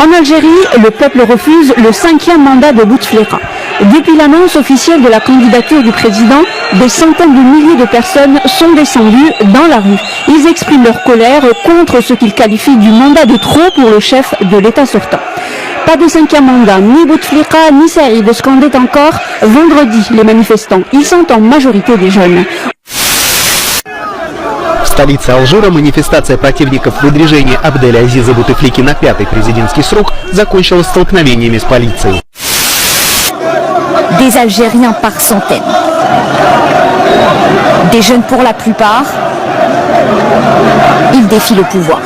En Algérie, le peuple refuse le 5e mandat de Bouteflika. Depuis l'annonce officielle de la candidature du président, des centaines de milliers de personnes sont descendues dans la rue. Ils expriment leur colère contre ce qu'ils qualifient du mandat de trop pour le chef de l'État sortant. Pas de 5e mandat, ni Bouteflika, ni Saïd, scandaient encore vendredi les manifestants. Ils sont en majorité des jeunes. В столице Алжира манифестация противников выдвижения Абделя Азиза Бутефлики на 5-й президентский срок закончилась столкновениями с полицией. Des Algériens par centaines. Des jeunes pour la plupart. Ils défient le pouvoir.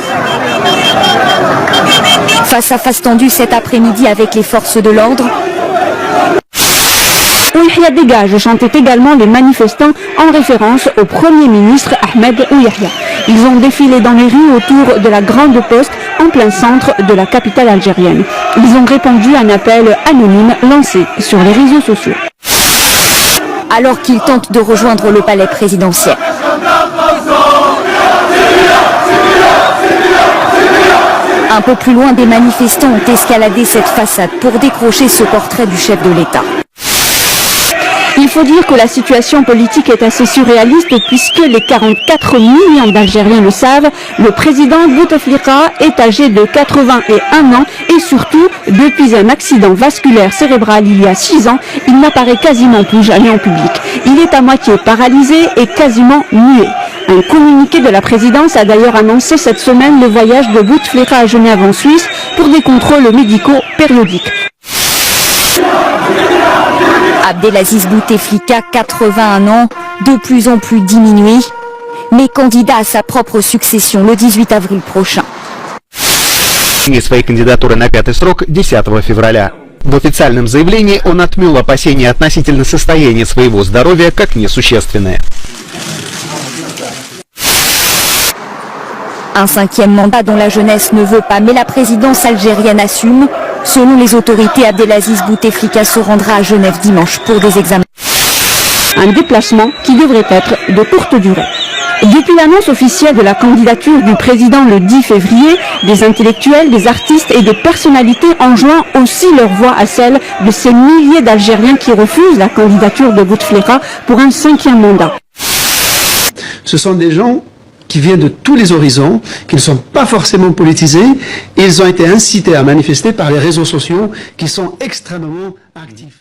Face à face tendu cet après-midi avec les forces de l'ordre. Ouyahia dégage chantaient également les manifestants en référence au Premier ministre Ahmed Ouyahia. Ils ont défilé dans les rues autour de la Grande Poste en plein centre de la capitale algérienne. Ils ont répondu à un appel anonyme lancé sur les réseaux sociaux. Alors qu'ils tentent de rejoindre le palais présidentiel. Un peu plus loin, des manifestants ont escaladé cette façade pour décrocher ce portrait du chef de l'État. Il faut dire que la situation politique est assez surréaliste puisque les 44 millions d'Algériens le savent, le président Bouteflika est âgé de 81 ans et surtout, depuis un accident vasculaire cérébral il y a 6 ans, il n'apparaît quasiment plus jamais en public. Il est à moitié paralysé et quasiment muet. Un communiqué de la présidence a d'ailleurs annoncé cette semaine le voyage de Bouteflika à Genève en Suisse pour des contrôles médicaux périodiques. Abdelaziz Bouteflika, 81 ans, de plus en plus diminué, mais candidat à sa propre succession le 18 avril prochain. Своей кандидатуры на 5-й срок 10 февраля. В официальном заявлении он отмел опасения относительно состояния своего здоровья как несущественные. Un 5e mandat dont la jeunesse ne veut pas, mais la présidence algérienne assume. Selon les autorités, Abdelaziz Bouteflika se rendra à Genève dimanche pour des examens. Un déplacement qui devrait être de courte durée. Depuis l'annonce officielle de la candidature du président le 10 février, des intellectuels, des artistes et des personnalités enjoignent aussi leur voix à celle de ces milliers d'Algériens qui refusent la candidature de Bouteflika pour un 5e mandat. Ce sont des gens qui viennent de tous les horizons, qui ne sont pas forcément politisés, et ils ont été incités à manifester par les réseaux sociaux qui sont extrêmement actifs.